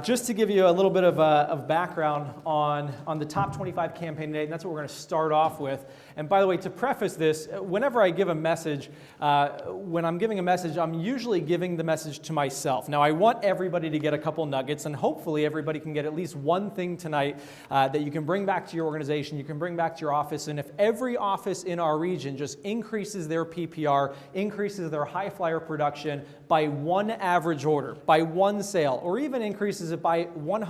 Just to give you a little bit of background on the top 25 campaign today, and that's what we're going to start off with. And by the way, to preface this, whenever I give a message, when I'm giving a message, I'm usually giving the message to myself. Now, I want everybody to get a couple nuggets, and hopefully everybody can get at least one thing tonight that you can bring back to your organization, you can bring back to your office. And if every office in our region just increases their PPR, increases their high flyer production by one average order, by one sale, or even increases it by $100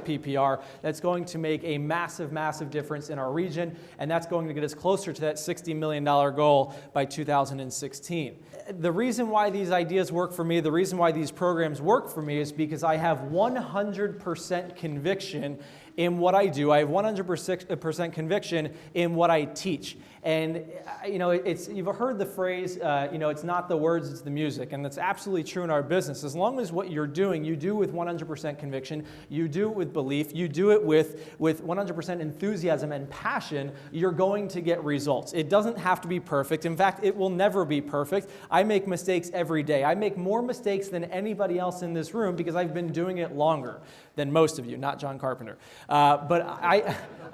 PPR, that's going to make a massive, massive difference in our region, and that's going to get us closer to that $60 million goal by 2016. The reason why these ideas work for me, the reason why these programs work for me is because I have 100% conviction in what I do. I have 100% conviction in what I teach. And you've heard the phrase, it's not the words, it's the music. And that's absolutely true in our business. As long as what you're doing, you do with 100% conviction, you do it with belief, you do it with 100% enthusiasm and passion, you're going to get results. It doesn't have to be perfect. In fact, it will never be perfect. I make mistakes every day. I make more mistakes than anybody else in this room because I've been doing it longer than most of you, not John Carpenter. But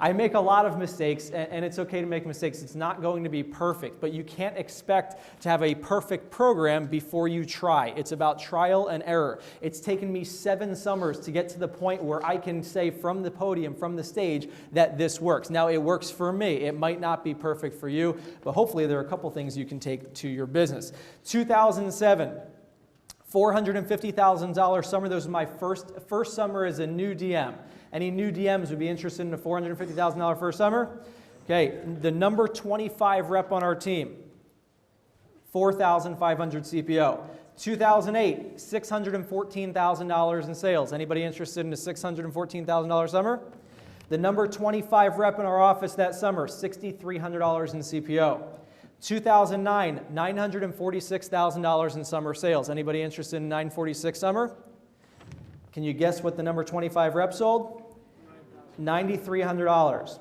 I make a lot of mistakes, and it's okay to make mistakes. It's not going to be perfect, but you can't expect to have a perfect program before you try. It's about trial and error. It's taken me 7 summers to get to the point where I can say from the podium, from the stage, that this works. Now, it works for me. It might not be perfect for you, but hopefully there are a couple things you can take to your business. 2007. $450,000 summer. This was my first summer as a new DM. Any new DMs would be interested in a $450,000 first summer? Okay, the number 25 rep on our team, $4,500 CPO. 2008, $614,000 in sales. Anybody interested in a $614,000 summer? The number 25 rep in our office that summer, $6,300 in CPO. 2009, $946,000 in summer sales. Anybody interested in 946 summer? Can you guess what the number 25 rep sold? $9,300.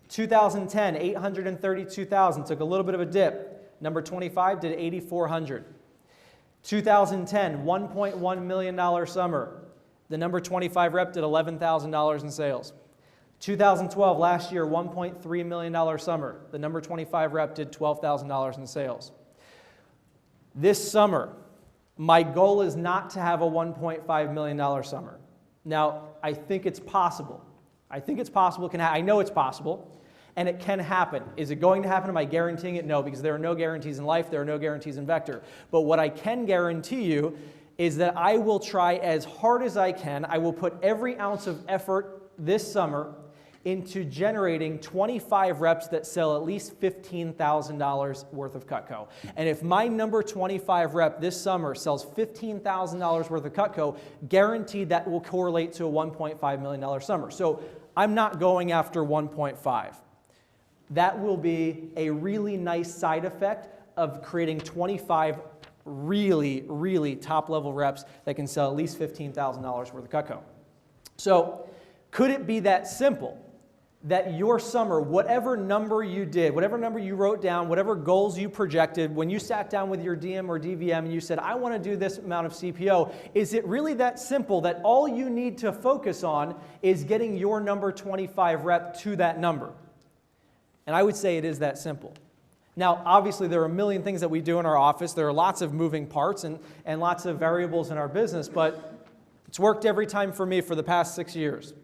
2010, $832,000. Took a little bit of a dip. Number 25 did $8,400. 2010, $1.1 million summer. The number 25 rep did $11,000 in sales. 2012, last year, $1.3 million summer. The number 25 rep did $12,000 in sales. This summer, my goal is not to have a $1.5 million summer. Now, I think it's possible. I think it's possible. I know it's possible, and it can happen. Is it going to happen? Am I guaranteeing it? No, because there are no guarantees in life. There are no guarantees in Vector. But what I can guarantee you is that I will try as hard as I can. I will put every ounce of effort this summer into generating 25 reps that sell at least $15,000 worth of Cutco. And if my number 25 rep this summer sells $15,000 worth of Cutco, guaranteed that will correlate to a $1.5 million summer. So I'm not going after 1.5. That will be a really nice side effect of creating 25 really, really top-level reps that can sell at least $15,000 worth of Cutco. So could it be that simple? That your summer, whatever number you did, whatever number you wrote down, whatever goals you projected, when you sat down with your DM or DVM and you said, I want to do this amount of CPO, is it really that simple that all you need to focus on is getting your number 25 rep to that number? And I would say it is that simple. Now, obviously, there are a million things that we do in our office. There are lots of moving parts and lots of variables in our business, but it's worked every time for me for the past 6 years.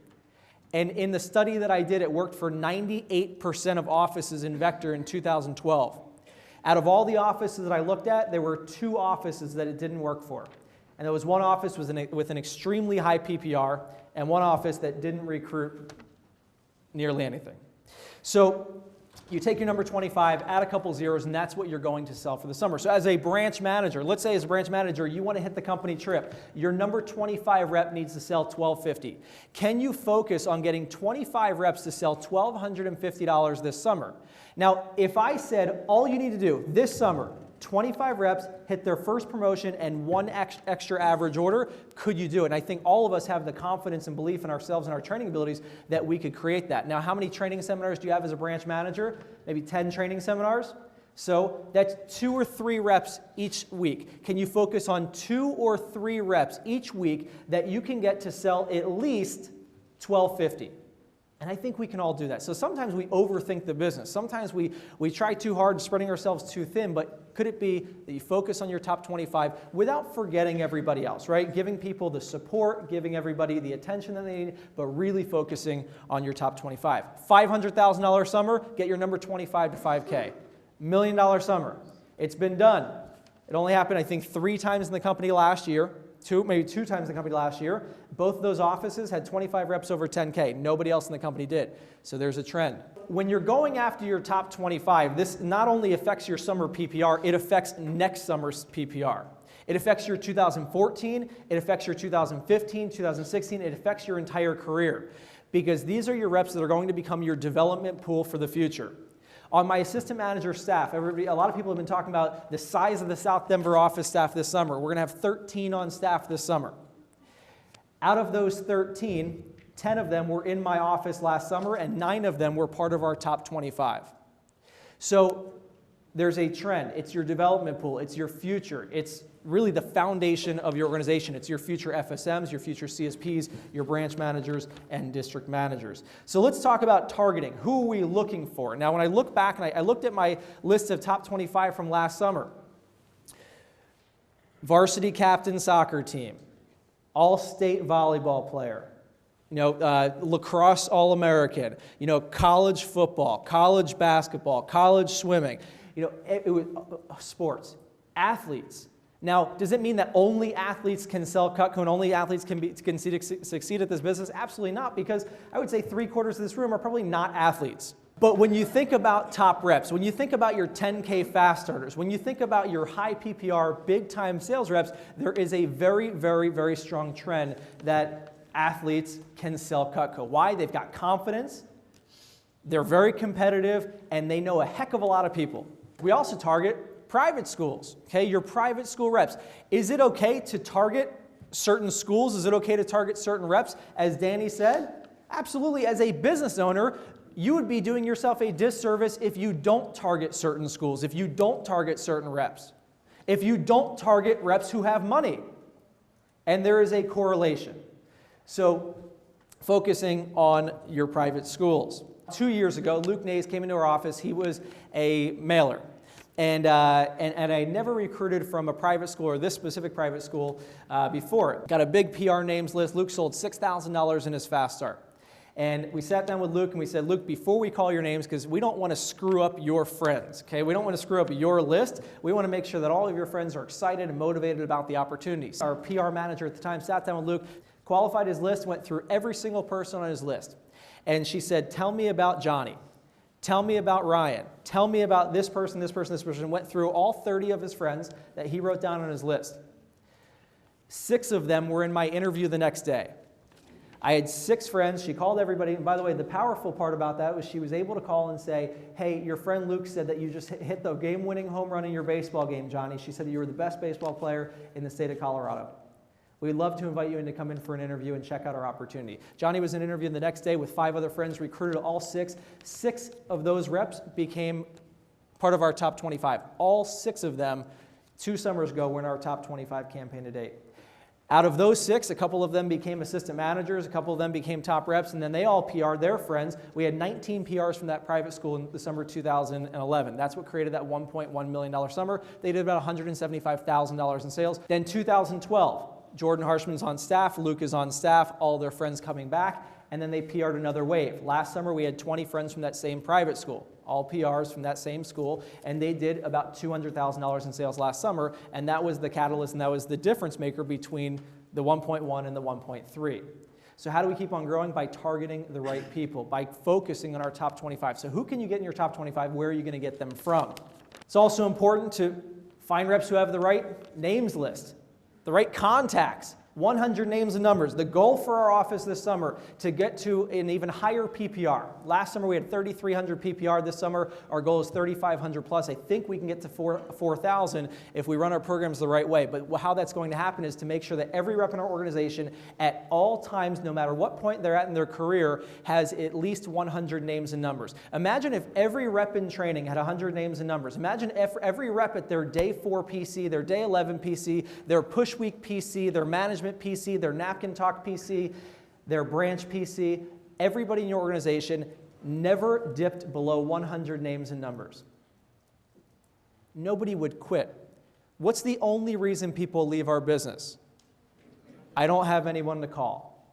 And in the study that I did, it worked for 98% of offices in Vector in 2012. Out of all the offices that I looked at, there were 2 offices that it didn't work for. And there was one office with an extremely high PPR and one office that didn't recruit nearly anything. So you take your number 25, add a couple zeros, and that's what you're going to sell for the summer. So as a branch manager, let's say as a branch manager, you want to hit the company trip. Your number 25 rep needs to sell $1,250. Can you focus on getting 25 reps to sell $1,250 this summer? Now, if I said all you need to do this summer, 25 reps, hit their first promotion, and 1 extra average order, could you do it? And I think all of us have the confidence and belief in ourselves and our training abilities that we could create that. Now, how many training seminars do you have as a branch manager? Maybe 10 training seminars? So that's 2 or 3 reps each week. Can you focus on 2 or 3 reps each week that you can get to sell at least $12.50? And I think we can all do that. So sometimes we overthink the business. Sometimes we try too hard, spreading ourselves too thin, but could it be that you focus on your top 25 without forgetting everybody else, right? Giving people the support, giving everybody the attention that they need, but really focusing on your top 25. $500,000 summer, get your number 25 to 5K. $1 million summer. It's been done. It only happened, I think, 3 times in the company last year. Maybe 2 times in the company last year. Both of those offices had 25 reps over 10K. Nobody else in the company did. So there's a trend. When you're going after your top 25, this not only affects your summer PPR, it affects next summer's PPR. It affects your 2014, it affects your 2015, 2016, it affects your entire career. Because these are your reps that are going to become your development pool for the future. On my assistant manager staff, a lot of people have been talking about the size of the South Denver office staff this summer. We're going to have 13 on staff this summer. Out of those 13, 10 of them were in my office last summer, and 9 of them were part of our top 25. So there's a trend. It's your development pool. It's your future. It's really the foundation of your organization. It's your future FSMs, your future CSPs, your branch managers, and district managers. So let's talk about targeting. Who are we looking for? Now, when I look back, and I looked at my list of top 25 from last summer, varsity captain soccer team, all-state volleyball player, lacrosse All-American, college football, college basketball, college swimming, it was sports, athletes. Now, does it mean that only athletes can sell Cutco and only athletes can succeed at this business? Absolutely not, because I would say 3/4 of this room are probably not athletes. But when you think about top reps, when you think about your 10K fast starters, when you think about your high PPR, big time sales reps, there is a very, very, very strong trend that athletes can sell Cutco. Why? They've got confidence, they're very competitive, and they know a heck of a lot of people. We also target private schools, okay, your private school reps. Is it okay to target certain schools? Is it okay to target certain reps? As Danny said, absolutely. As a business owner, you would be doing yourself a disservice if you don't target certain schools, if you don't target certain reps, if you don't target reps who have money. And there is a correlation. So focusing on your private schools. 2 years ago, Luke Nays came into our office. He was a mailer. And I never recruited from a private school or this specific private school before. Got a big PR names list. Luke sold $6,000 in his fast start. And we sat down with Luke and we said, Luke, before we call your names, because we don't want to screw up your friends, okay? We don't want to screw up your list. We want to make sure that all of your friends are excited and motivated about the opportunities. Our PR manager at the time sat down with Luke, qualified his list, went through every single person on his list. And she said, tell me about Johnny. Tell me about Ryan. Tell me about this person, this person, this person. Went through all 30 of his friends that he wrote down on his list. 6 of them were in my interview the next day. I had 6 friends. She called everybody. And by the way, the powerful part about that was she was able to call and say, hey, your friend Luke said that you just hit the game-winning home run in your baseball game, Johnny. She said that you were the best baseball player in the state of Colorado. We'd love to invite you in to come in for an interview and check out our opportunity. Johnny was in an interview the next day with 5 other friends, recruited all 6. 6 of those reps became part of our top 25. All 6 of them, 2 summers ago, were in our top 25 campaign to date. Out of those 6, a couple of them became assistant managers, a couple of them became top reps, and then they all PR'd their friends. We had 19 PRs from that private school in the summer of 2011. That's what created that $1.1 million summer. They did about $175,000 in sales. Then 2012. Jordan Harshman's on staff, Luke is on staff, all their friends coming back, and then they PR'd another wave. Last summer, we had 20 friends from that same private school, all PRs from that same school, and they did about $200,000 in sales last summer, and that was the catalyst, and that was the difference maker between the 1.1 and the 1.3. So how do we keep on growing? By targeting the right people, by focusing on our top 25. So who can you get in your top 25? Where are you going to get them from? It's also important to find reps who have the right names list, the right contacts. 100 names and numbers. The goal for our office this summer to get to an even higher PPR. Last summer we had 3,300 PPR. This summer our goal is 3,500 plus. I think we can get to 4,000 if we run our programs the right way. But how that's going to happen is to make sure that every rep in our organization at all times, no matter what point they're at in their career, has at least 100 names and numbers. Imagine if every rep in training had 100 names and numbers. Imagine if every rep at their day 4 PC, their day 11 PC, their push week PC, their management PC, their napkin talk PC, their branch PC, everybody in your organization never dipped below 100 names and numbers. Nobody would quit. What's the only reason people leave our business? I don't have anyone to call.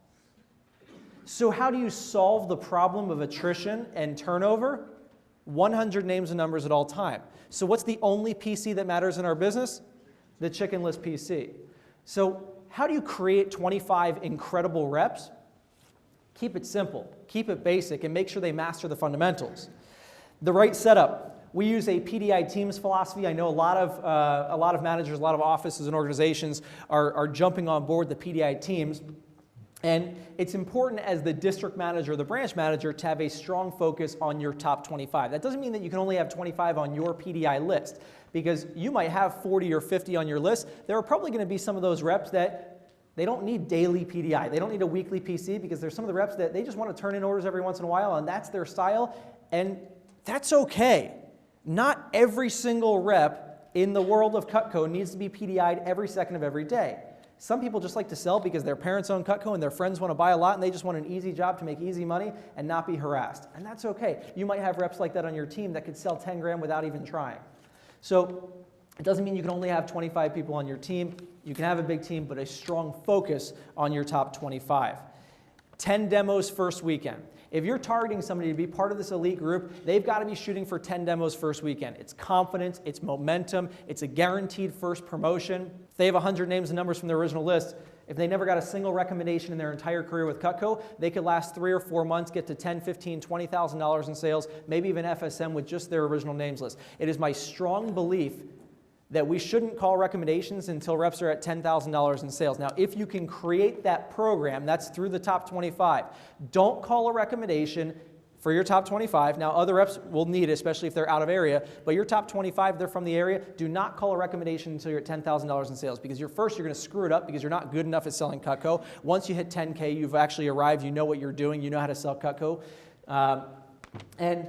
So how do you solve the problem of attrition and turnover? 100 names and numbers at all time. So what's the only PC that matters in our business? The chickenless PC. So how do you create 25 incredible reps? Keep it simple, keep it basic, and make sure they master the fundamentals. The right setup. We use a PDI Teams philosophy. I know a lot of managers, a lot of offices and organizations are jumping on board the PDI Teams. And it's important as the district manager, the branch manager, to have a strong focus on your top 25. That doesn't mean that you can only have 25 on your PDI list, because you might have 40 or 50 on your list. There are probably going to be some of those reps that they don't need daily PDI. They don't need a weekly PC, because there's some of the reps that they just want to turn in orders every once in a while, and that's their style, and that's okay. Not every single rep in the world of Cutco needs to be PDI'd every second of every day. Some people just like to sell because their parents own Cutco and their friends want to buy a lot and they just want an easy job to make easy money and not be harassed. And that's okay. You might have reps like that on your team that could sell 10 grand without even trying. So it doesn't mean you can only have 25 people on your team. You can have a big team, but a strong focus on your top 25. 10 demos first weekend. If you're targeting somebody to be part of this elite group, they've got to be shooting for 10 demos first weekend. It's confidence, it's momentum, it's a guaranteed first promotion. If they have 100 names and numbers from their original list, if they never got a single recommendation in their entire career with Cutco, they could last 3 or 4 months, get to $10,000, $15,000, $20,000 in sales, maybe even FSM with just their original names list. It is my strong belief that we shouldn't call recommendations until reps are at $10,000 in sales. Now, if you can create that program, that's through the top 25. Don't call a recommendation for your top 25. Now, other reps will need it, especially if they're out of area, but your top 25, they're from the area, do not call a recommendation until you're at $10,000 in sales, because first you're going to screw it up because you're not good enough at selling Cutco. Once you hit 10K, you've actually arrived, you know what you're doing, you know how to sell Cutco. And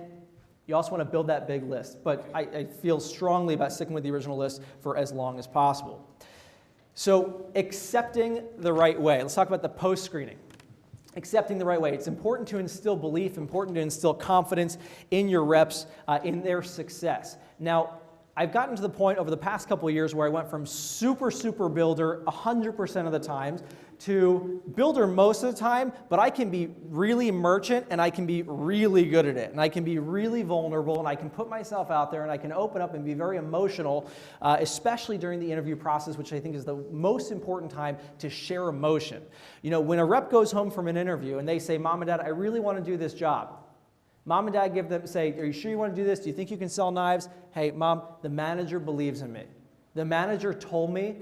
you also want to build that big list, but I feel strongly about sticking with the original list for as long as possible. So accepting the right way. Let's talk about the post-screening. Accepting the right way. It's important to instill belief, important to instill confidence in your reps, in their success. Now, I've gotten to the point over the past couple of years where I went from super builder 100% of the times to builder most of the time, but I can be really merchant and I can be really good at it. And I can be really vulnerable and I can put myself out there and I can open up and be very emotional, especially during the interview process, which I think is the most important time to share emotion. You know, when a rep goes home from an interview and they say, "Mom and Dad, I really want to do this job." Mom and Dad say, "Are you sure you want to do this? Do you think you can sell knives?" "Hey, Mom, the manager believes in me. The manager told me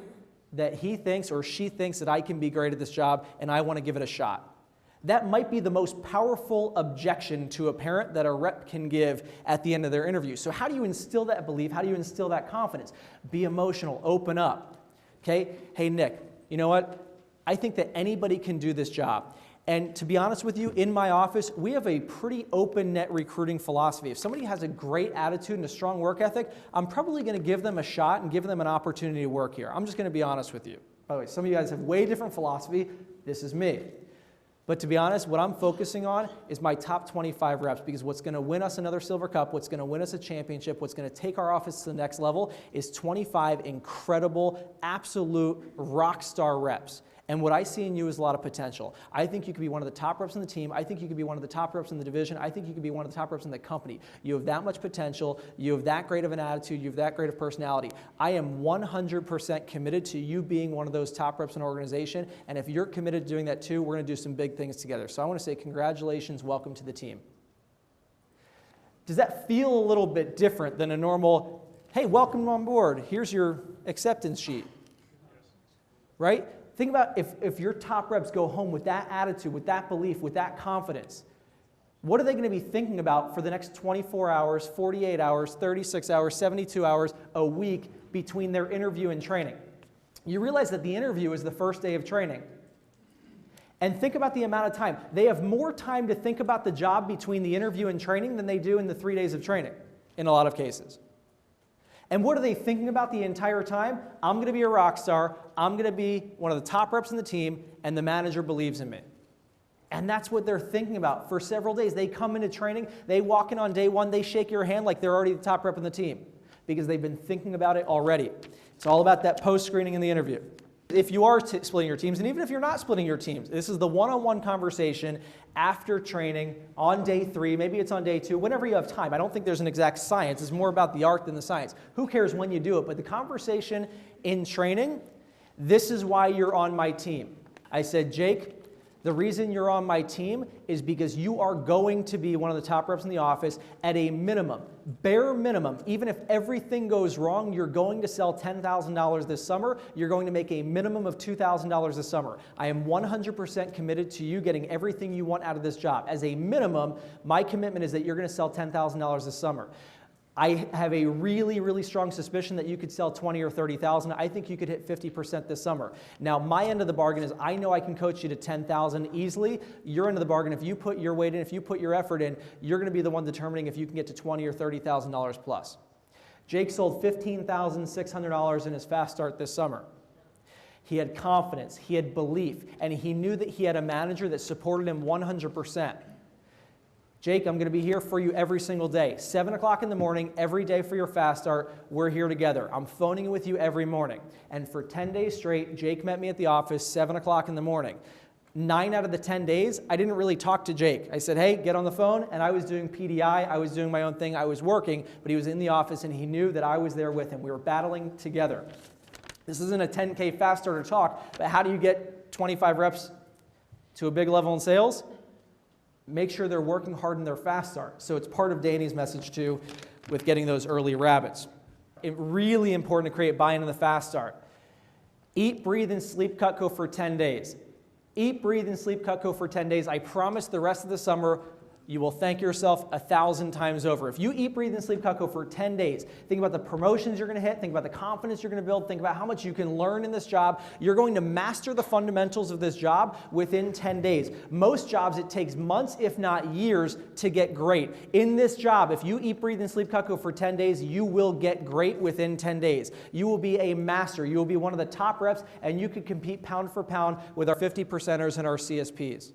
that he thinks or she thinks that I can be great at this job and I want to give it a shot." That might be the most powerful objection to a parent that a rep can give at the end of their interview. So how do you instill that belief? How do you instill that confidence? Be emotional, open up. Okay? "Hey, Nick, you know what? I think that anybody can do this job. And to be honest with you, in my office, we have a pretty open net recruiting philosophy. If somebody has a great attitude and a strong work ethic, I'm probably going to give them a shot and give them an opportunity to work here. I'm just going to be honest with you." By the way, some of you guys have way different philosophy. This is me. But to be honest, what I'm focusing on is my top 25 reps, because what's going to win us another Silver Cup, what's going to win us a championship, what's going to take our office to the next level is 25 incredible, absolute rock star reps. And what I see in you is a lot of potential. I think you could be one of the top reps on the team. I think you could be one of the top reps in the division. I think you could be one of the top reps in the company. You have that much potential. You have that great of an attitude. You have that great of personality. I am 100% committed to you being one of those top reps in an organization. And if you're committed to doing that too, we're going to do some big things together. So I want to say congratulations, welcome to the team. Does that feel a little bit different than a normal, "Hey, welcome on board. Here's your acceptance sheet." Right? Think about if your top reps go home with that attitude, with that belief, with that confidence, what are they going to be thinking about for the next 24 hours, 48 hours, 36 hours, 72 hours, a week between their interview and training? You realize that the interview is the first day of training. And think about the amount of time. They have more time to think about the job between the interview and training than they do in the 3 days of training, in a lot of cases. And what are they thinking about the entire time? I'm going to be a rock star. I'm going to be one of the top reps in the team, and the manager believes in me. And that's what they're thinking about for several days. They come into training, they walk in on day one, they shake your hand like they're already the top rep in the team because they've been thinking about it already. It's all about that post-screening in the interview. If you are splitting your teams, and even if you're not splitting your teams, this is the one-on-one conversation after training on day 3, maybe it's on day 2, whenever you have time. I don't think there's an exact science. It's more about the art than the science. Who cares when you do it? But the conversation in training, this is why you're on my team. I said, Jake, the reason you're on my team is because you are going to be one of the top reps in the office at a minimum, bare minimum. Even if everything goes wrong, you're going to sell $10,000 this summer. You're going to make a minimum of $2,000 this summer. I am 100% committed to you getting everything you want out of this job. As a minimum, my commitment is that you're going to sell $10,000 this summer. I have a really, really strong suspicion that you could sell 20 or 30,000. I think you could hit 50% this summer. Now, my end of the bargain is I know I can coach you to 10,000 easily. Your end of the bargain, if you put your weight in, if you put your effort in, you're going to be the one determining if you can get to 20 or $30,000 plus. Jake sold $15,600 in his fast start this summer. He had confidence, he had belief, and he knew that he had a manager that supported him 100%. Jake, I'm going to be here for you every single day. 7 o'clock in the morning, every day for your fast start, we're here together. I'm phoning with you every morning. And for 10 days straight, Jake met me at the office, 7 o'clock in the morning. 9 out of the 10 days, I didn't really talk to Jake. I said, hey, get on the phone, and I was doing PDI, I was doing my own thing, I was working, but he was in the office and he knew that I was there with him. We were battling together. This isn't a 10K fast starter talk, but how do you get 25 reps to a big level in sales? Make sure they're working hard in their fast start. So it's part of Danny's message too with getting those early rabbits. It's really important to create buy-in in the fast start. Eat, breathe, and sleep Cutco for 10 days. Eat, breathe, and sleep Cutco for 10 days. I promise the rest of the summer you will thank yourself 1,000 times over. If you eat, breathe, and sleep Cutco for 10 days, think about the promotions you're going to hit, think about the confidence you're going to build, think about how much you can learn in this job. You're going to master the fundamentals of this job within 10 days. Most jobs, it takes months, if not years, to get great. In this job, if you eat, breathe, and sleep Cutco for 10 days, you will get great within 10 days. You will be a master. You will be one of the top reps, and you could compete pound for pound with our 50%ers and our CSPs.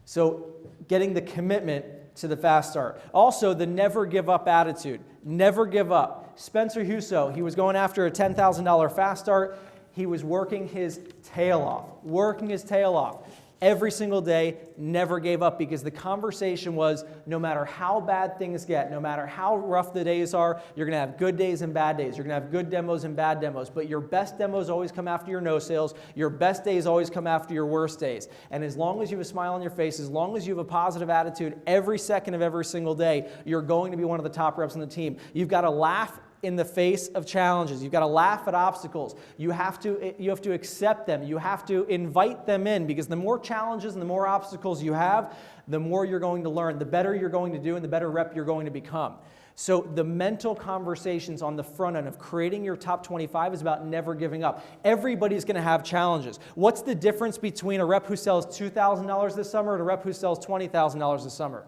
So getting the commitment to the fast start. Also, the never give up attitude. Never give up. Spencer Huso, he was going after a $10,000 fast start. He was working his tail off. Every single day, never gave up because the conversation was no matter how bad things get, no matter how rough the days are, you're going to have good days and bad days. You're going to have good demos and bad demos. But your best demos always come after your no sales. Your best days always come after your worst days. And as long as you have a smile on your face, as long as you have a positive attitude every second of every single day, you're going to be one of the top reps on the team. You've got to laugh in the face of challenges. You've got to laugh at obstacles. You have to accept them. You have to invite them in because the more challenges and the more obstacles you have, the more you're going to learn, the better you're going to do, and the better rep you're going to become. So the mental conversations on the front end of creating your top 25 is about never giving up. Everybody's going to have challenges. What's the difference between a rep who sells $2,000 this summer and a rep who sells $20,000 this summer?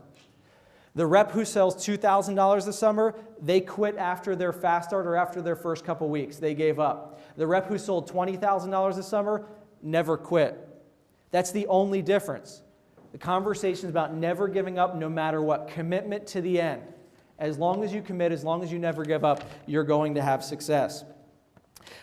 The rep who sells $2,000 this summer, they quit after their fast start or after their first couple weeks. They gave up. The rep who sold $20,000 this summer never quit. That's the only difference. The conversation is about never giving up no matter what. Commitment to the end. As long as you commit, as long as you never give up, you're going to have success.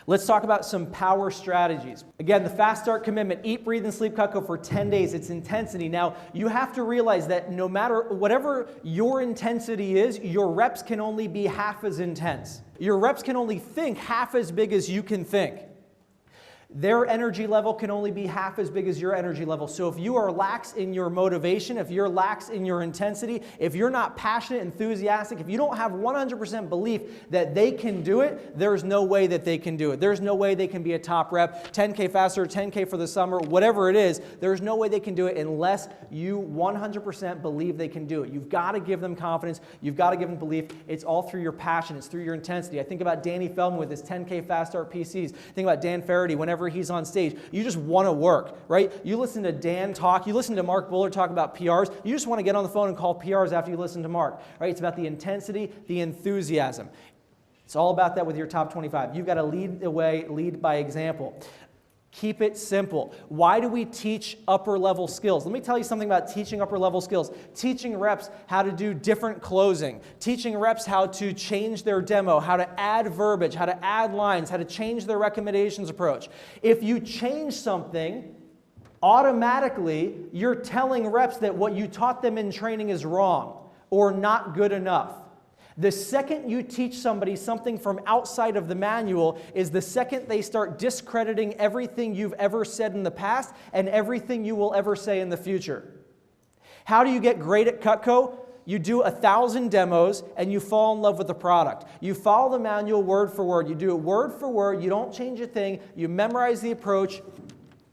Let's talk about some power strategies. Again, the fast start commitment, eat, breathe, and sleep Cutco for 10 days. It's intensity. Now, you have to realize that no matter whatever your intensity is, your reps can only be half as intense. Your reps can only think half as big as you can think. Their energy level can only be half as big as your energy level. So if you are lax in your motivation, if you're lax in your intensity, if you're not passionate, enthusiastic, if you don't have 100% belief that they can do it, there's no way that they can do it. There's no way they can be a top rep, 10K faster, 10K for the summer, whatever it is. There's no way they can do it unless you 100% believe they can do it. You've got to give them confidence. You've got to give them belief. It's all through your passion. It's through your intensity. I think about Danny Feldman with his 10K fast start PCs. Think about Dan Faraday whenever he's on stage. You just want to work, right? You listen to Dan talk. You listen to Mark Bullard talk about PRs. You just want to get on the phone and call PRs after you listen to Mark, right? It's about the intensity, the enthusiasm. It's all about that with your top 25. You've got to lead the way, lead by example. Keep it simple. Why do we teach upper level skills? Let me tell you something about teaching upper level skills. Teaching reps how to do different closing. Teaching reps how to change their demo, how to add verbiage, how to add lines, how to change their recommendations approach. If you change something, automatically you're telling reps that what you taught them in training is wrong or not good enough. The second you teach somebody something from outside of the manual is the second they start discrediting everything you've ever said in the past and everything you will ever say in the future. How do you get great at Cutco? You do 1,000 demos and you fall in love with the product. You follow the manual word for word. You do it word for word. You don't change a thing. You memorize the approach.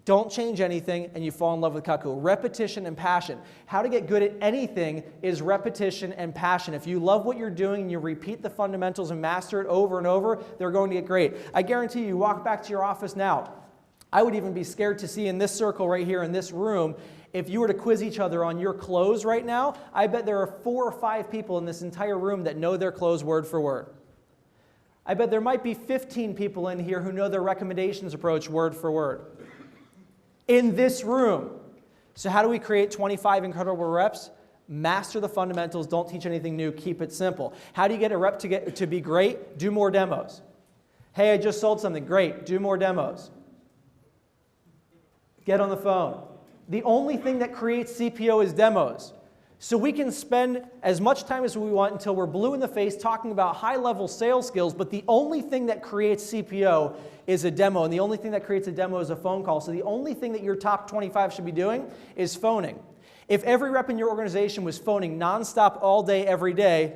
Don't change anything, and you fall in love with Cutco. Repetition and passion. How to get good at anything is repetition and passion. If you love what you're doing and you repeat the fundamentals and master it over and over, they're going to get great. I guarantee you walk back to your office now. I would even be scared to see in this circle right here in this room, if you were to quiz each other on your close right now, I bet there are 4 or 5 people in this entire room that know their close word for word. I bet there might be 15 people in here who know their recommendations approach word for word. In this room. So how do we create 25 incredible reps? Master the fundamentals. Don't teach anything new. Keep it simple. How do you get a rep to be great? Do more demos. Hey, I just sold something. Great. Do more demos. Get on the phone. The only thing that creates CPO is demos. So we can spend as much time as we want until we're blue in the face talking about high-level sales skills, but the only thing that creates CPO is a demo, and the only thing that creates a demo is a phone call. So the only thing that your top 25 should be doing is phoning. If every rep in your organization was phoning nonstop all day, every day,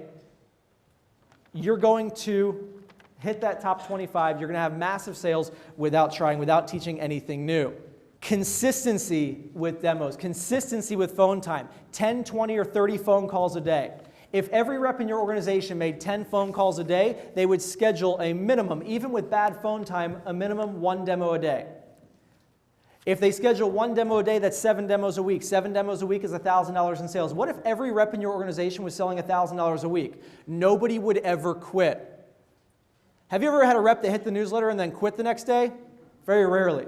you're going to hit that top 25. You're going to have massive sales without trying, without teaching anything new. Consistency with demos, consistency with phone time, 10, 20, or 30 phone calls a day. If every rep in your organization made 10 phone calls a day, they would schedule a minimum, even with bad phone time, a minimum 1 demo a day. If they schedule 1 demo a day, that's 7 demos a week. 7 demos a week is $1,000 in sales. What if every rep in your organization was selling $1,000 a week? Nobody would ever quit. Have you ever had a rep that hit the newsletter and then quit the next day? Very rarely.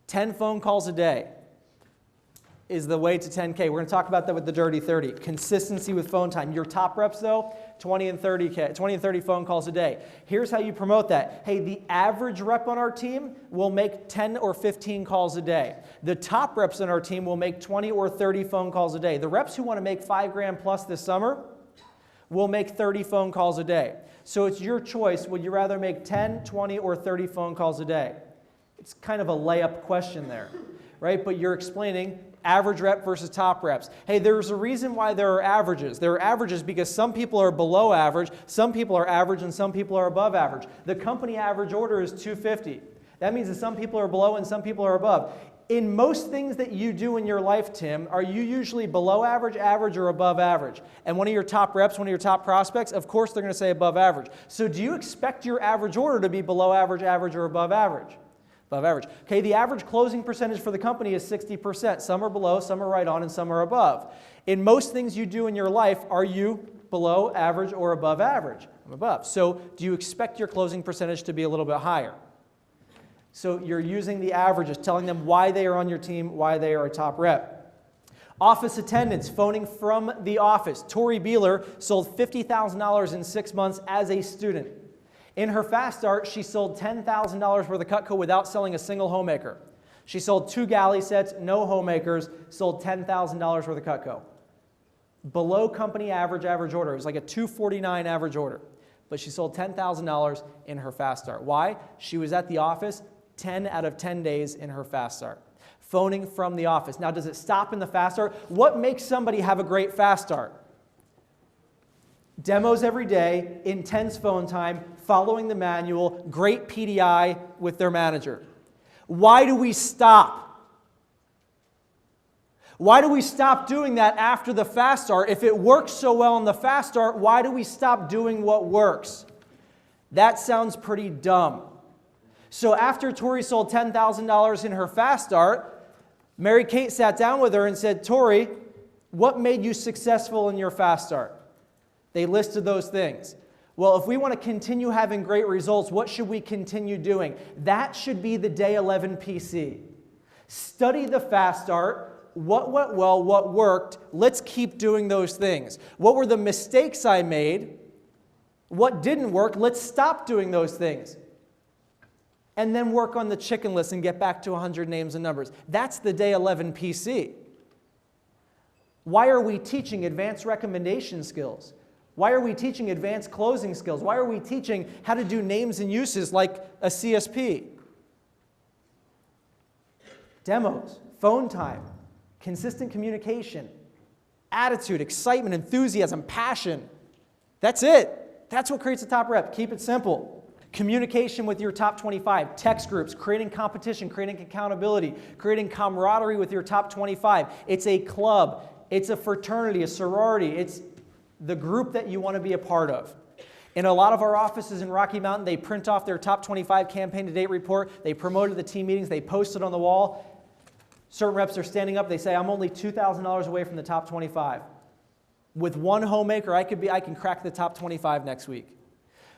10 phone calls a day is the way to 10K. We're going to talk about that with the Dirty 30. Consistency with phone time. Your top reps, though, 20 and 30 phone calls a day. Here's how you promote that. Hey, the average rep on our team will make 10 or 15 calls a day. The top reps on our team will make 20 or 30 phone calls a day. The reps who want to make $5,000 plus this summer will make 30 phone calls a day. So it's your choice. Would you rather make 10, 20, or 30 phone calls a day? It's kind of a layup question there, right? But you're explaining average rep versus top reps. Hey, there's a reason why there are averages. There are averages because some people are below average, some people are average, and some people are above average. The company average order is 250. That means that some people are below and some people are above. In most things that you do in your life, Tim, are you usually below average, average, or above average? And one of your top reps, one of your top prospects, of course they're going to say above average. So do you expect your average order to be below average, average, or above average? Above average. Okay, the average closing percentage for the company is 60%. Some are below, some are right on, and some are above. In most things you do in your life, are you below average or above average? I'm above. So do you expect your closing percentage to be a little bit higher? So you're using the averages, telling them why they are on your team, why they are a top rep. Office attendance, phoning from the office. Tori Beeler sold $50,000 in 6 months as a student. In her fast start, she sold $10,000 worth of Cutco without selling a single homemaker. She sold 2 galley sets, no homemakers, sold $10,000 worth of Cutco. Below company average order. It was like a $249 average order. but she sold $10,000 in her fast start. Why? She was at the office 10 out of 10 days in her fast start. Phoning from the office. Now, does it stop in the fast start? What makes somebody have a great fast start? Demos every day, intense phone time, following the manual, great PDI with their manager. Why do we stop? Why do we stop doing that after the fast start? If it works so well in the fast start, why do we stop doing what works? That sounds pretty dumb. So after Tori sold $10,000 in her fast start, Mary Kate sat down with her and said, Tori, what made you successful in your fast start? They listed those things. Well, if we want to continue having great results, what should we continue doing? That should be the day 11 PC. Study the fast start. What went well? What worked? Let's keep doing those things. What were the mistakes I made? What didn't work? Let's stop doing those things. And then work on the chicken list and get back to 100 names and numbers. That's the day 11 PC. Why are we teaching advanced recommendation skills? Why are we teaching advanced closing skills? Why are we teaching how to do names and uses like a CSP? Demos, phone time, consistent communication, attitude, excitement, enthusiasm, passion. That's it. That's what creates a top rep. Keep it simple. Communication with your top 25, text groups, creating competition, creating accountability, creating camaraderie with your top 25. It's a club. It's a fraternity, a sorority. It's the group that you want to be a part of. In a lot of our offices in Rocky Mountain, they print off their top 25 campaign to date report. They promoted the team meetings. They post it on the wall. Certain reps are standing up. They say, I'm only $2,000 away from the top 25. With one homemaker, I can crack the top 25 next week.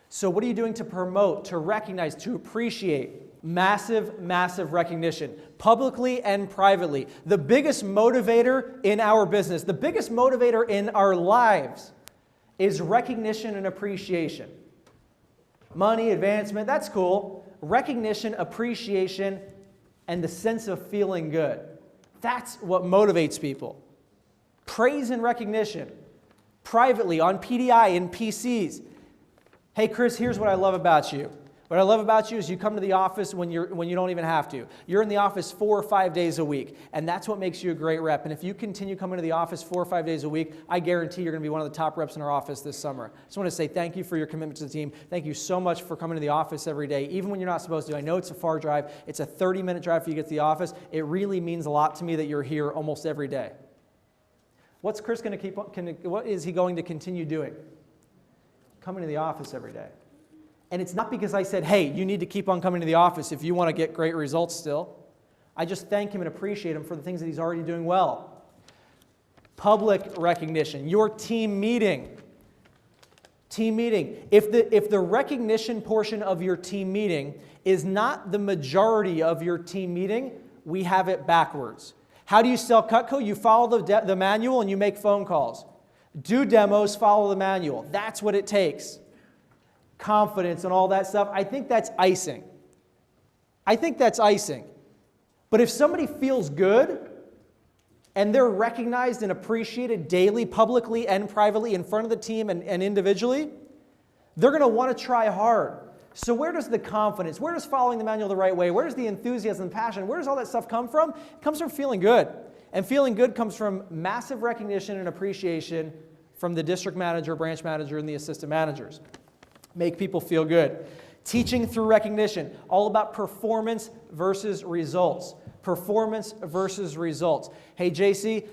So what are you doing to promote, to recognize, to appreciate? Massive, massive recognition, publicly and privately. The biggest motivator in our business, the biggest motivator in our lives is recognition and appreciation. Money, advancement, that's cool. Recognition, appreciation, and the sense of feeling good. That's what motivates people. Praise and recognition, privately, on PDI, in PCs. Hey, Chris, here's what I love about you. What I love about you is you come to the office when you don't even have to. You're in the office 4 or 5 days a week, and that's what makes you a great rep. And if you continue coming to the office 4 or 5 days a week, I guarantee you're going to be one of the top reps in our office this summer. I just want to say thank you for your commitment to the team. Thank you so much for coming to the office every day, even when you're not supposed to. I know it's a far drive. It's a 30-minute drive for you to get to the office. It really means a lot to me that you're here almost every day. What's Chris going to keep on? What is he going to continue doing? Coming to the office every day. And it's not because I said, hey, you need to keep on coming to the office if you want to get great results still. I just thank him and appreciate him for the things that he's already doing well. Public recognition, your team meeting. Team meeting. If the recognition portion of your team meeting is not the majority of your team meeting, we have it backwards. How do you sell Cutco? You follow the manual and you make phone calls. Do demos, follow the manual. That's what it takes. Confidence and all that stuff, I think that's icing. But if somebody feels good and they're recognized and appreciated daily, publicly and privately in front of the team and individually, they're going to want to try hard. So where does the confidence, where does following the manual the right way, where does the enthusiasm and passion, where does all that stuff come from? It comes from feeling good. And feeling good comes from massive recognition and appreciation from the district manager, branch manager, and the assistant managers. Make people feel good. Teaching through recognition, all about performance versus results. Performance versus results. Hey, JC,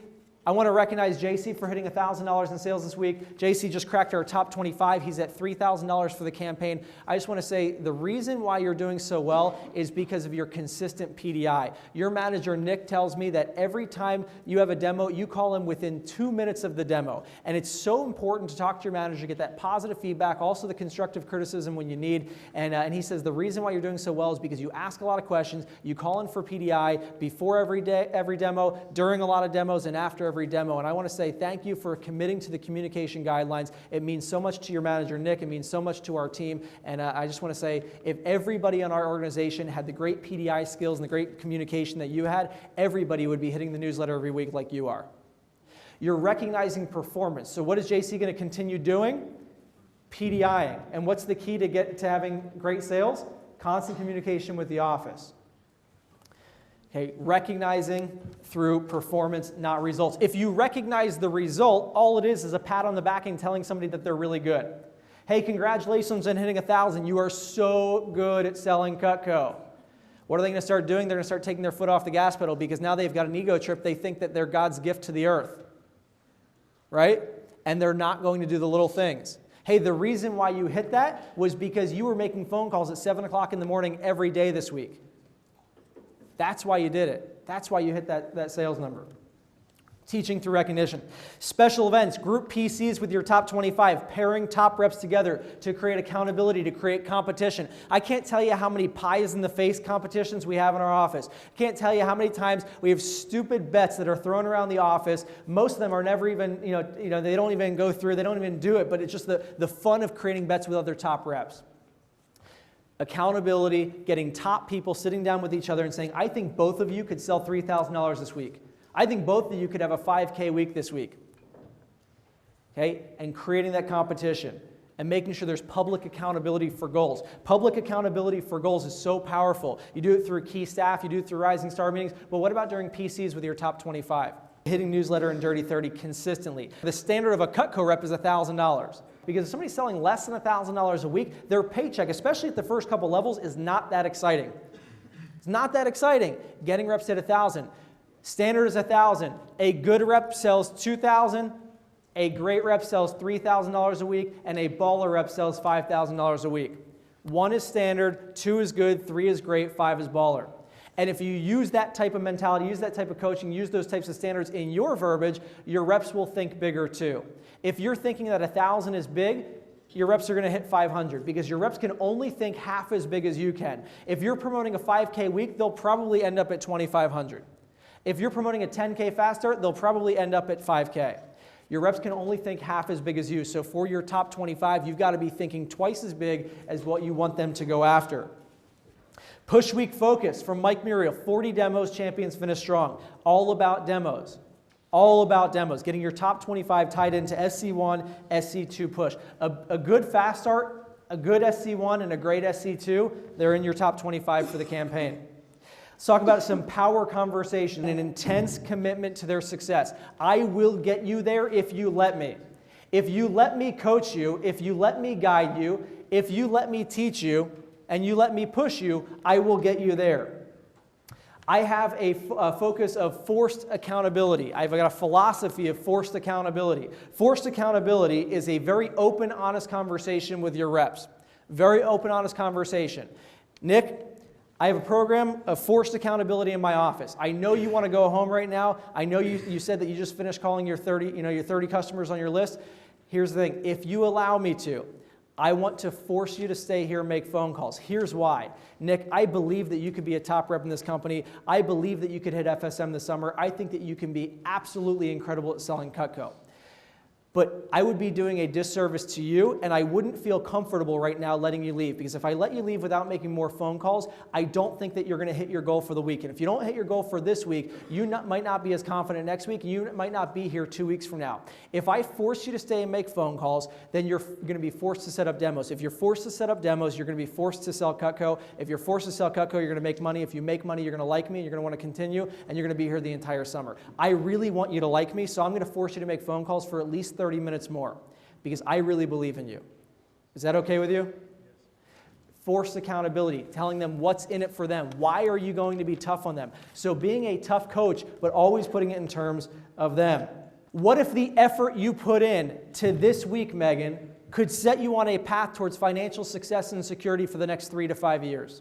I want to recognize JC for hitting $1,000 in sales this week. JC just cracked our top 25. He's at $3,000 for the campaign. I just want to say the reason why you're doing so well is because of your consistent PDI. Your manager, Nick, tells me that every time you have a demo, you call him within 2 minutes of the demo. And it's so important to talk to your manager, get that positive feedback, also the constructive criticism when you need. And he says the reason why you're doing so well is because you ask a lot of questions, you call in for PDI before every demo, during a lot of demos, and after every demo. And I want to say thank you for committing to the communication guidelines. It means so much to your manager, Nick. It means so much to our team. And I just want to say if everybody in our organization had the great PDI skills and the great communication that you had, everybody would be hitting the newsletter every week like you are. You're recognizing performance. So what is JC going to continue doing? PDIing. And what's the key to having great sales? Constant communication with the office. Okay, recognizing through performance, not results. If you recognize the result, all it is a pat on the back and telling somebody that they're really good. Hey, congratulations on hitting 1,000. You are so good at selling Cutco. What are they going to start doing? They're going to start taking their foot off the gas pedal because now they've got an ego trip. They think that they're God's gift to the earth, right? And they're not going to do the little things. Hey, the reason why you hit that was because you were making phone calls at 7 o'clock in the morning every day this week. That's why you did it. That's why you hit that sales number. Teaching through recognition. Special events, group PCs with your top 25, pairing top reps together to create accountability, to create competition. I can't tell you how many pies in the face competitions we have in our office. I can't tell you how many times we have stupid bets that are thrown around the office. Most of them are never even, they don't even go through, they don't even do it, but it's just the fun of creating bets with other top reps. Accountability, getting top people sitting down with each other and saying, I think both of you could sell $3,000 this week. I think both of you could have a 5K week this week. Okay? And creating that competition and making sure there's public accountability for goals. Public accountability for goals is so powerful. You do it through key staff, you do it through Rising Star meetings, but what about during PCs with your top 25? Hitting newsletter and Dirty 30 consistently. The standard of a Cutco rep is $1,000. Because if somebody's selling less than $1,000 a week, their paycheck, especially at the first couple levels, is not that exciting. It's not that exciting. Getting reps at 1,000. Standard is 1,000. A good rep sells 2,000. A great rep sells $3,000 a week, and a baller rep sells $5,000 a week. 1 is standard, 2 is good, 3 is great, 5 is baller. And if you use that type of mentality, use that type of coaching, use those types of standards in your verbiage, your reps will think bigger too. If you're thinking that 1,000 is big, your reps are going to hit 500 because your reps can only think half as big as you can. If you're promoting a 5K week, they'll probably end up at 2,500. If you're promoting a 10K fast start, they'll probably end up at 5K. Your reps can only think half as big as you. So for your top 25, you've got to be thinking twice as big as what you want them to go after. Push week focus from Mike Muriel, 40 demos, champions finish strong. All about demos. All about demos. Getting your top 25 tied into SC1, SC2 push. A good fast start, a good SC1, and a great SC2, they're in your top 25 for the campaign. Let's talk about some power conversation, an intense commitment to their success. I will get you there if you let me. If you let me coach you, if you let me guide you, if you let me teach you, and you let me push you, I will get you there. I have a focus of forced accountability. I've got a philosophy of forced accountability. Forced accountability is a very open, honest conversation with your reps. Very open, honest conversation. Nick, I have a program of forced accountability in my office. I know you want to go home right now. I know you said that you just finished calling your 30 customers on your list. Here's the thing. If you allow me to, I want to force you to stay here and make phone calls. Here's why. Nick, I believe that you could be a top rep in this company. I believe that you could hit FSM this summer. I think that you can be absolutely incredible at selling Cutco. But I would be doing a disservice to you, and I wouldn't feel comfortable right now letting you leave. Because if I let you leave without making more phone calls, I don't think that you're going to hit your goal for the week. And if you don't hit your goal for this week, you might not be as confident next week, and you might not be here 2 weeks from now. If I force you to stay and make phone calls, then you're going to be forced to set up demos. If you're forced to set up demos, you're going to be forced to sell Cutco. If you're forced to sell Cutco, you're going to make money. If you make money, you're going to like me, and you're going to want to continue, and you're going to be here the entire summer. I really want you to like me, so I'm going to force you to make phone calls for at least 30 minutes more. Because I really believe in you. Is that okay with you? Forced accountability, telling them what's in it for them. Why are you going to be tough on them? So being a tough coach, but always putting it in terms of them. What if the effort you put in to this week, Megan, could set you on a path towards financial success and security for the next 3 to 5 years?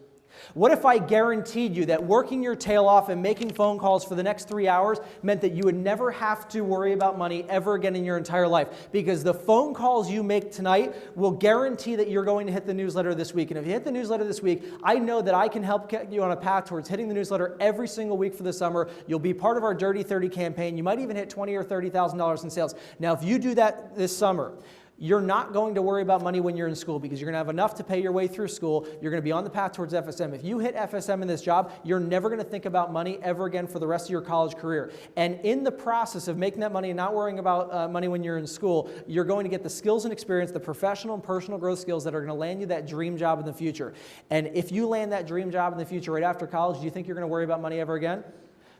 What if I guaranteed you that working your tail off and making phone calls for the next 3 hours meant that you would never have to worry about money ever again in your entire life? Because the phone calls you make tonight will guarantee that you're going to hit the newsletter this week. And if you hit the newsletter this week, I know that I can help get you on a path towards hitting the newsletter every single week for the summer. You'll be part of our Dirty 30 campaign. You might even hit $20,000 or $30,000 in sales. Now, if you do that this summer, You're not going to worry about money when you're in school because you're going to have enough to pay your way through school. You're going to be on the path towards FSM. If you hit FSM in this job, you're never going to think about money ever again for the rest of your college career. And in the process of making that money and not worrying about money when you're in school, you're going to get the skills and experience, the professional and personal growth skills that are going to land you that dream job in the future. And if you land that dream job in the future right after college, do you think you're going to worry about money ever again?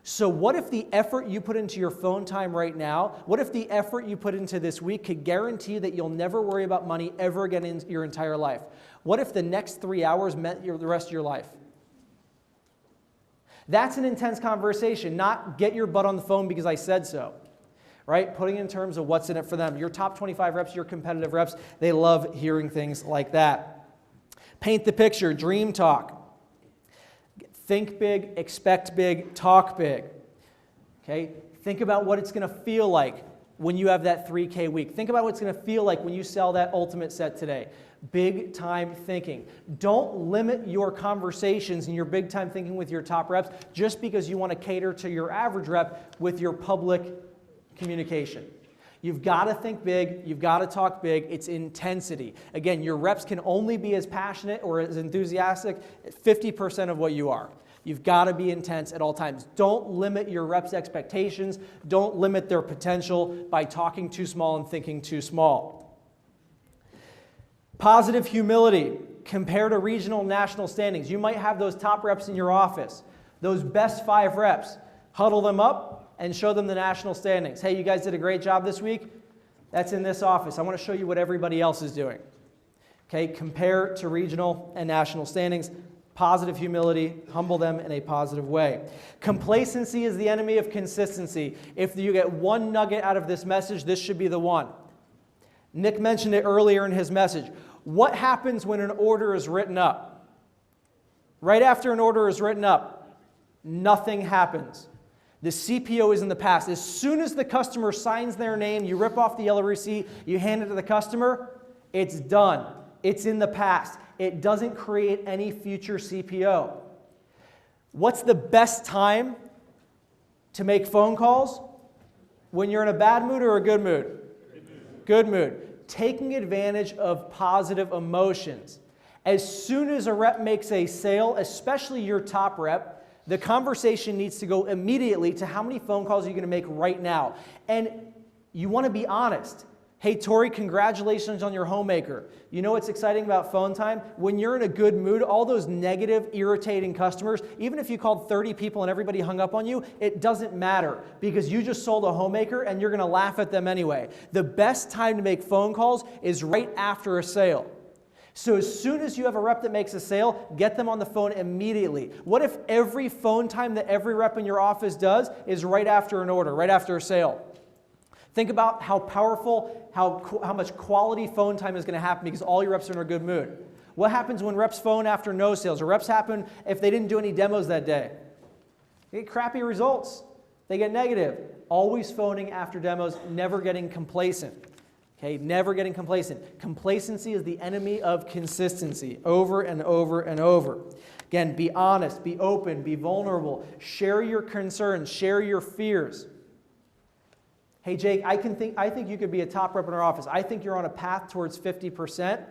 So what if the effort you put into your phone time right now, what if the effort you put into this week could guarantee that you'll never worry about money ever again in your entire life? What if the next 3 hours meant the rest of your life? That's an intense conversation, not get your butt on the phone because I said so, right? Putting in terms of what's in it for them. Your top 25 reps, your competitive reps, they love hearing things like that. Paint the picture, dream talk. Think big, expect big, talk big. Okay? Think about what it's going to feel like when you have that 3K week. Think about what it's going to feel like when you sell that ultimate set today. Big time thinking. Don't limit your conversations and your big time thinking with your top reps just because you want to cater to your average rep with your public communication. You've got to think big. You've got to talk big. It's intensity. Again, your reps can only be as passionate or as enthusiastic at 50% of what you are. You've got to be intense at all times. Don't limit your reps' expectations. Don't limit their potential by talking too small and thinking too small. Positive humility. Compare to regional national standings. You might have those top reps in your office, those best 5 reps. Huddle them up and show them the national standings. Hey, you guys did a great job this week. That's in this office. I want to show you what everybody else is doing. Okay, compare to regional and national standings. Positive humility, humble them in a positive way. Complacency is the enemy of consistency. If you get one nugget out of this message, this should be the one. Nick mentioned it earlier in his message. What happens when an order is written up? Right after an order is written up, nothing happens. The CPO is in the past. As soon as the customer signs their name, you rip off the yellow receipt, you hand it to the customer, it's done. It's in the past. It doesn't create any future CPO. What's the best time to make phone calls? When you're in a bad mood or a good mood? Good mood. Taking advantage of positive emotions. As soon as a rep makes a sale, especially your top rep, the conversation needs to go immediately to how many phone calls are you going to make right now. And you want to be honest. Hey, Tori, congratulations on your homemaker. You know what's exciting about phone time? When you're in a good mood, all those negative, irritating customers, even if you called 30 people and everybody hung up on you, it doesn't matter because you just sold a homemaker and you're going to laugh at them anyway. The best time to make phone calls is right after a sale. So as soon as you have a rep that makes a sale, get them on the phone immediately. What if every phone time that every rep in your office does is right after an order, right after a sale? Think about how powerful, how much quality phone time is going to happen because all your reps are in a good mood. What happens when reps phone after no sales? Or reps happen if they didn't do any demos that day? They get crappy results. They get negative. Always phoning after demos, never getting complacent. Okay, never getting complacent. Complacency is the enemy of consistency, over and over and over. Again, be honest, be open, be vulnerable. Share your concerns, share your fears. Hey, Jake, I think you could be a top rep in our office. I think you're on a path towards 50%,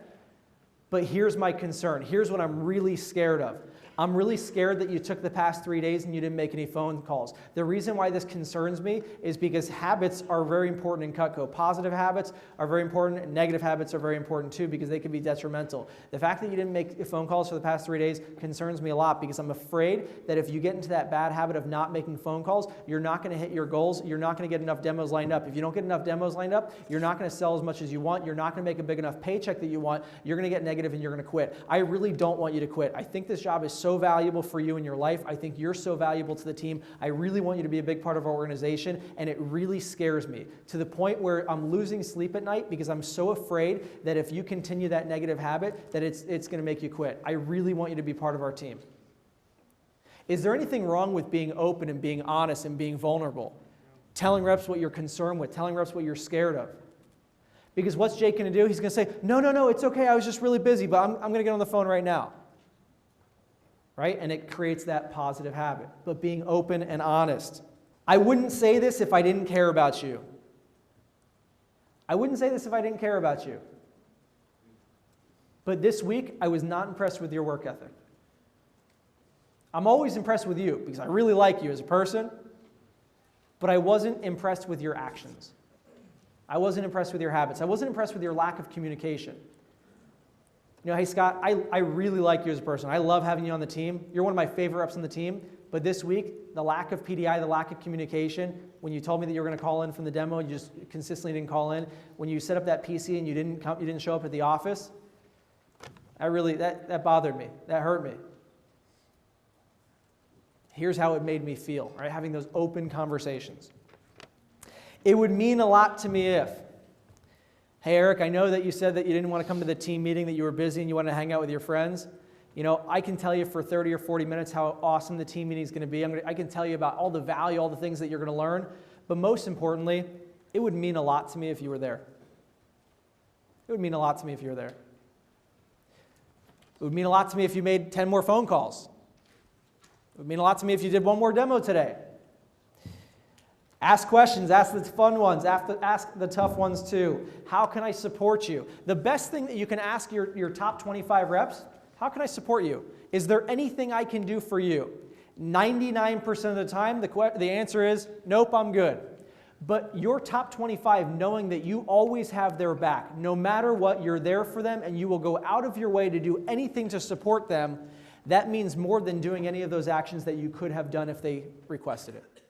but here's my concern. Here's what I'm really scared of. I'm really scared that you took the past 3 days and you didn't make any phone calls. The reason why this concerns me is because habits are very important in Cutco. Positive habits are very important, and negative habits are very important too because they can be detrimental. The fact that you didn't make phone calls for the past 3 days concerns me a lot because I'm afraid that if you get into that bad habit of not making phone calls, you're not going to hit your goals. You're not going to get enough demos lined up. If you don't get enough demos lined up, you're not going to sell as much as you want. You're not going to make a big enough paycheck that you want. You're going to get negative and you're going to quit. I really don't want you to quit. I think this job is so valuable for you in your life. I think you're so valuable to the team. I really want you to be a big part of our organization, and it really scares me to the point where I'm losing sleep at night because I'm so afraid that if you continue that negative habit, that it's going to make you quit. I really want you to be part of our team. Is there anything wrong with being open and being honest and being vulnerable? Telling reps what you're concerned with, telling reps what you're scared of. Because what's Jake going to do? He's going to say, no, it's okay. I was just really busy, but I'm going to get on the phone right now. Right? And it creates that positive habit. But being open and honest. I wouldn't say this if I didn't care about you. I wouldn't say this if I didn't care about you. But this week, I was not impressed with your work ethic. I'm always impressed with you because I really like you as a person, but I wasn't impressed with your actions. I wasn't impressed with your habits. I wasn't impressed with your lack of communication. You know, hey, Scott, I really like you as a person. I love having you on the team. You're one of my favorite reps on the team. But this week, the lack of PDI, the lack of communication, when you told me that you were going to call in from the demo, you just consistently didn't call in. When you set up that PC and you didn't show up at the office, that bothered me. That hurt me. Here's how it made me feel, right? Having those open conversations. It would mean a lot to me if, hey, Eric, I know that you said that you didn't want to come to the team meeting, that you were busy and you wanted to hang out with your friends. You know, I can tell you for 30 or 40 minutes how awesome the team meeting is going to be. I can tell you about all the value, all the things that you're going to learn. But most importantly, it would mean a lot to me if you were there. It would mean a lot to me if you were there. It would mean a lot to me if you made 10 more phone calls. It would mean a lot to me if you did one more demo today. Ask questions, ask the fun ones, ask the tough ones too. How can I support you? The best thing that you can ask your top 25 reps, how can I support you? Is there anything I can do for you? 99% of the time, the answer is, nope, I'm good. But your top 25, knowing that you always have their back, no matter what, you're there for them and you will go out of your way to do anything to support them, that means more than doing any of those actions that you could have done if they requested it.